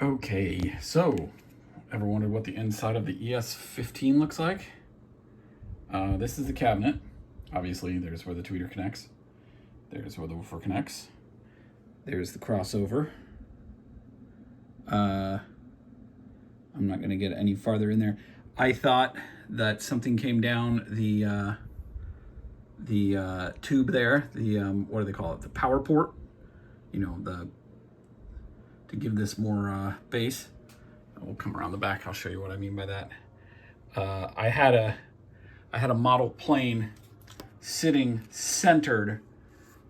Okay, so ever wondered what the inside of the ES15 looks like? This is the cabinet. Obviously, there's where the tweeter connects. There's where the woofer connects. There's the crossover. I'm not going to get any farther in there. I thought that something came down the tube there. The what do they call it? The power port. You know, to give this more bass. We'll come around the back. I'll show you what I mean by that. I had a model plane sitting centered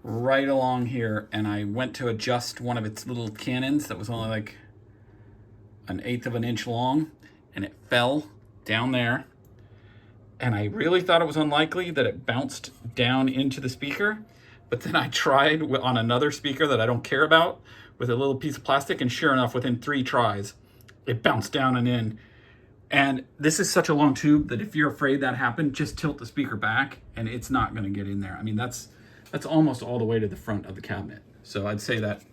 right along here, and I went to adjust one of its little cannons that was only like 1/8 of an inch long, and it fell down there. And I really thought it was unlikely that it bounced down into the speaker, but then I tried on another speaker that I don't care about with a little piece of plastic, and sure enough, within 3 tries, it bounced down and in. And this is such a long tube that if you're afraid that happened, just tilt the speaker back and it's not going to get in there. I mean, that's almost all the way to the front of the cabinet. So I'd say that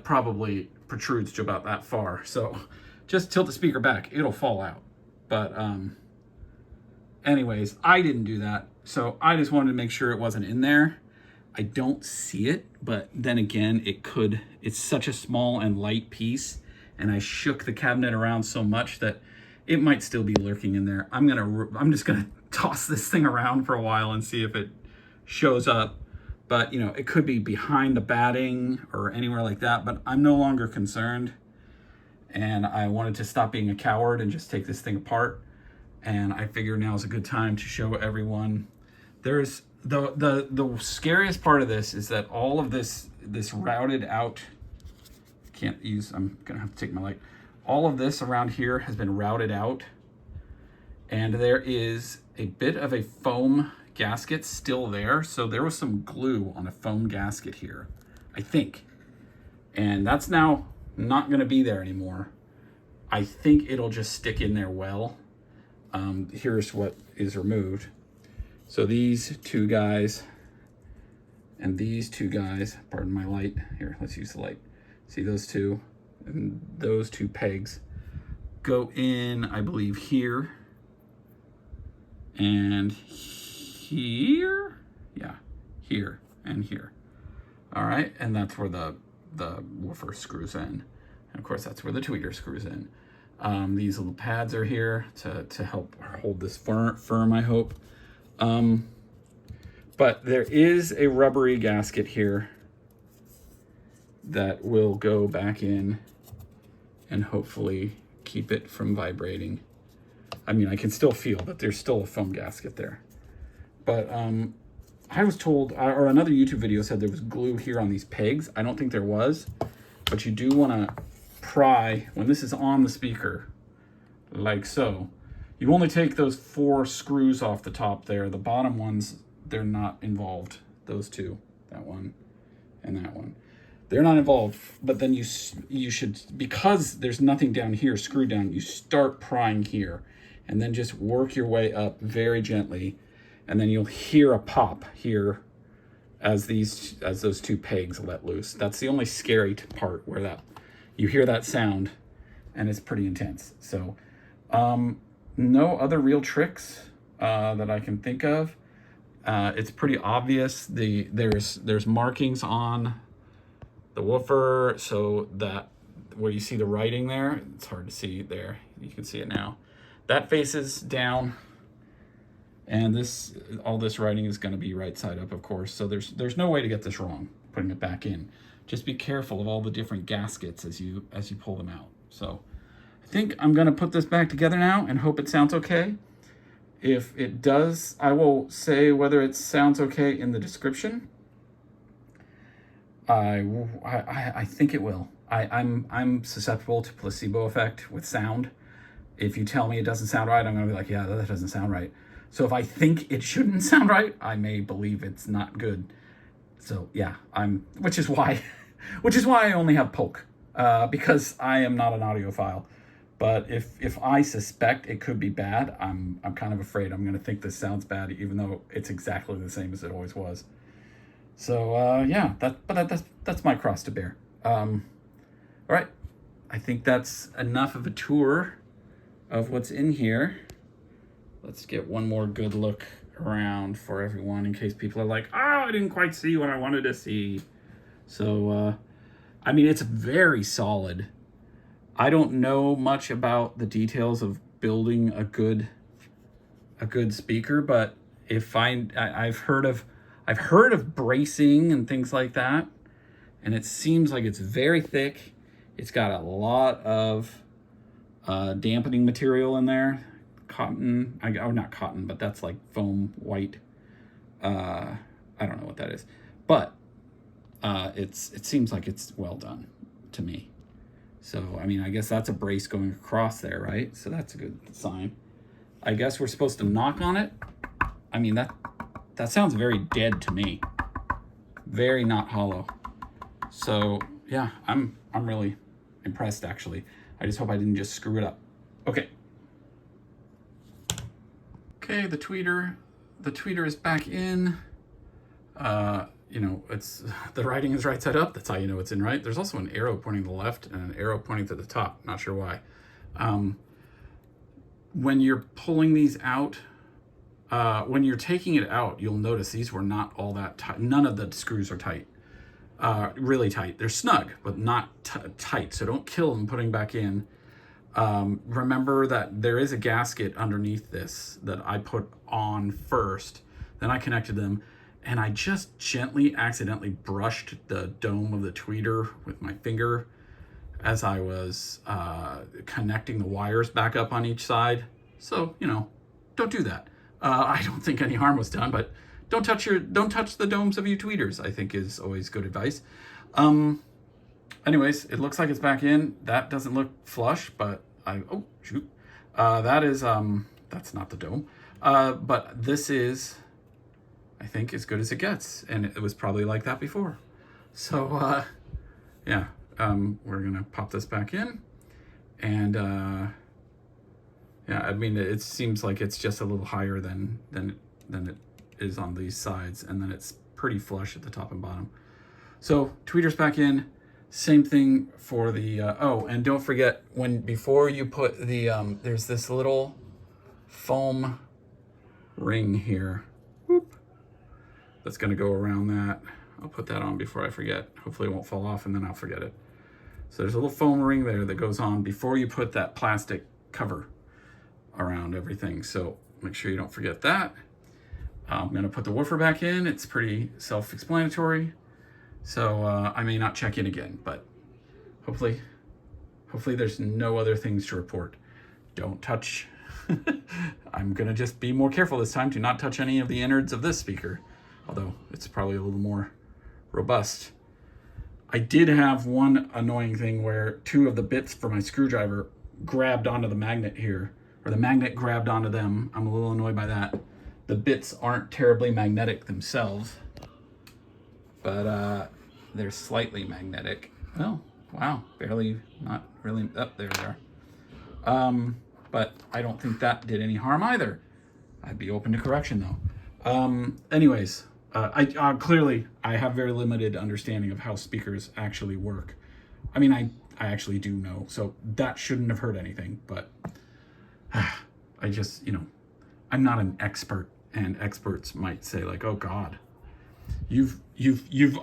probably protrudes to about that far. So just tilt the speaker back, it'll fall out. But anyways, I didn't do that. So I just wanted to make sure it wasn't in there. I don't see it, but then again, it could. It's such a small and light piece, and I shook the cabinet around so much that it might still be lurking in there. I'm just gonna toss this thing around for a while and see if it shows up. But you know, it could be behind the batting or anywhere like that, but I'm no longer concerned. And I wanted to stop being a coward and just take this thing apart. And I figure now is a good time to show everyone. There's the scariest part of this is that all of this routed out, I'm gonna have to take my light. All of this around here has been routed out, and there is a bit of a foam gasket still there. So there was some glue on a foam gasket here, I think. And that's now not gonna be there anymore. I think it'll just stick in there well. Here's what is removed. So these 2 guys and these 2 guys, pardon my light, here, let's use the light. See those 2? And those 2 pegs go in, I believe, here and here. Yeah, here and here. All right, and that's where the woofer screws in. And of course, that's where the tweeter screws in. These little pads are here to help hold this firm, I hope. But there is a rubbery gasket here that will go back in and hopefully keep it from vibrating. I mean, I can still feel that there's still a foam gasket there. But I was told, or another YouTube video said there was glue here on these pegs. I don't think there was, but you do want to pry when this is on the speaker, like so. You only take those 4 screws off the top there. The bottom ones, they're not involved. Those 2, that one and that one. They're not involved, but then you should, because there's nothing down here screwed down, you start prying here and then just work your way up very gently, and then you'll hear a pop here as those 2 pegs let loose. That's the only scary part, where you hear that sound and it's pretty intense. So no other real tricks that I can think of. It's pretty obvious. There's markings on the woofer, so that where you see the writing there, it's hard to see there. You can see it now. That faces down, and all this writing is going to be right side up, of course. So there's no way to get this wrong putting it back in. Just be careful of all the different gaskets as you pull them out. So I think I'm going to put this back together now and hope it sounds okay. If it does, I will say whether it sounds okay in the description. I think it will. I'm susceptible to placebo effect with sound. If you tell me it doesn't sound right, I'm gonna be like, yeah, that doesn't sound right. So if I think it shouldn't sound right, I may believe it's not good. So yeah, which is why I only have Polk, because I am not an audiophile. But if I suspect it could be bad, I'm kind of afraid I'm gonna think this sounds bad, even though it's exactly the same as it always was. So yeah, that's my cross to bear. All right, I think that's enough of a tour of what's in here. Let's get one more good look around for everyone in case people are like, oh, I didn't quite see what I wanted to see. So, I mean, it's very solid. I don't know much about the details of building a good speaker, but if I've heard of bracing and things like that, and it seems like it's very thick. It's got a lot of dampening material in there. Cotton, not cotton, but that's like foam white. I don't know what that is, but it seems like it's well done to me. So, I mean, I guess that's a brace going across there, right? So that's a good sign. I guess we're supposed to knock on it. I mean, that sounds very dead to me. Very not hollow. So, yeah, I'm really impressed, actually. I just hope I didn't just screw it up. Okay. Okay, the tweeter is back in. You know, the writing is right side up. That's how you know it's in right. There's also an arrow pointing to the left and an arrow pointing to the top. Not sure why. When you're pulling these out, when you're taking it out, you'll notice these were not all that tight. None of the screws are tight. Really tight. They're snug, but not tight. So don't kill them putting back in. Remember that there is a gasket underneath this that I put on first. Then I connected them. And I just gently accidentally brushed the dome of the tweeter with my finger as I was connecting the wires back up on each side. So, you know, don't do that. I don't think any harm was done, but don't touch the domes of your tweeters, I think is always good advice. Anyways, it looks like it's back in. That doesn't look flush, but oh, shoot. That is, that's not the dome. But this is, I think, as good as it gets, and it was probably like that before. So yeah, we're gonna pop this back in, and yeah, I mean, it seems like it's just a little higher than it is on these sides, and then it's pretty flush at the top and bottom. So tweeter's back in. Same thing for the oh, and don't forget, before you put the there's this little foam ring here. Whoop. That's going to go around that. I'll put that on before I forget. Hopefully it won't fall off and then I'll forget it. So there's a little foam ring there that goes on before you put that plastic cover around everything. So make sure you don't forget that. I'm going to put the woofer back in. It's pretty self-explanatory. So I may not check in again, but hopefully there's no other things to report. Don't touch. I'm going to just be more careful this time to not touch any of the innards of this speaker. Although it's probably a little more robust. I did have one annoying thing where two of the bits for my screwdriver grabbed onto the magnet here, or the magnet grabbed onto them. I'm a little annoyed by that. The bits aren't terribly magnetic themselves, but they're slightly magnetic. Oh, wow, barely, not really, oh, there they are. But I don't think that did any harm either. I'd be open to correction though. Anyways, I clearly have very limited understanding of how speakers actually work. I mean, I actually do know, so that shouldn't have hurt anything, but I just, you know, I'm not an expert, and experts might say like, oh God, you've you've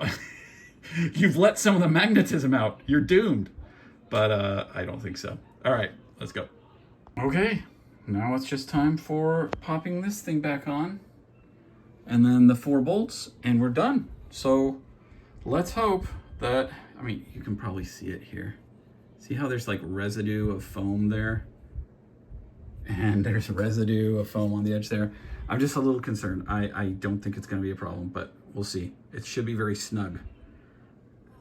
let some of the magnetism out. You're doomed. But I don't think so. All right, let's go. Okay, now it's just time for popping this thing back on. And then the 4 bolts, and we're done. So let's hope that, I mean, you can probably see it here. See how there's like residue of foam there? And there's residue of foam on the edge there. I'm just a little concerned. I don't think it's gonna be a problem, but we'll see. It should be very snug,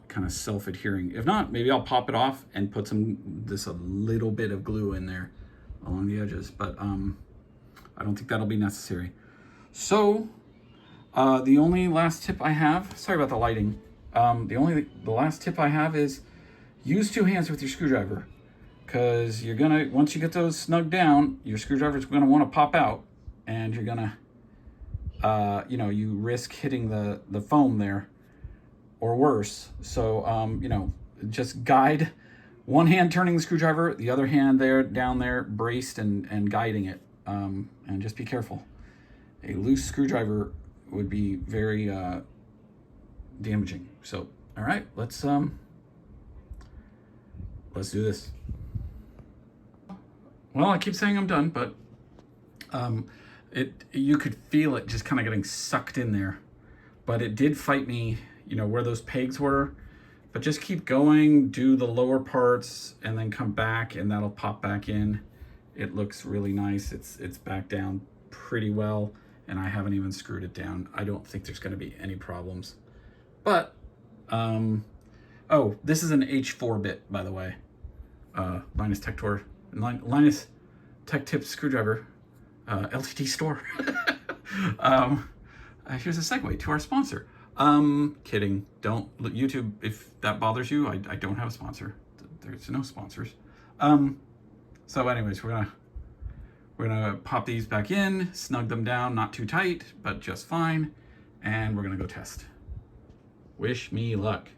kind of self-adhering. If not, maybe I'll pop it off and put a little bit of glue in there along the edges, but I don't think that'll be necessary. So, the only last tip I have, sorry about the lighting. The last tip I have is use 2 hands with your screwdriver, because you're gonna, once you get those snug down, your screwdriver's gonna want to pop out, and you're gonna, you know, you risk hitting the foam there, or worse. So, you know, just guide one hand turning the screwdriver, the other hand there, down there, braced and guiding it. And just be careful. A loose screwdriver would be very damaging. So, all right, let's do this. Well, I keep saying I'm done, but you could feel it just kind of getting sucked in there. But it did fight me, you know, where those pegs were. But just keep going, do the lower parts, and then come back, and that'll pop back in. It looks really nice. It's back down pretty well, and I haven't even screwed it down. I don't think there's going to be any problems. But, oh, this is an H4 bit, by the way. Linus Tech Tip screwdriver, LTD store. Here's a segue to our sponsor. Kidding. Don't YouTube, if that bothers you, I don't have a sponsor. There's no sponsors. So anyways, we're gonna pop these back in, snug them down, not too tight, but just fine. And we're gonna go test. Wish me luck.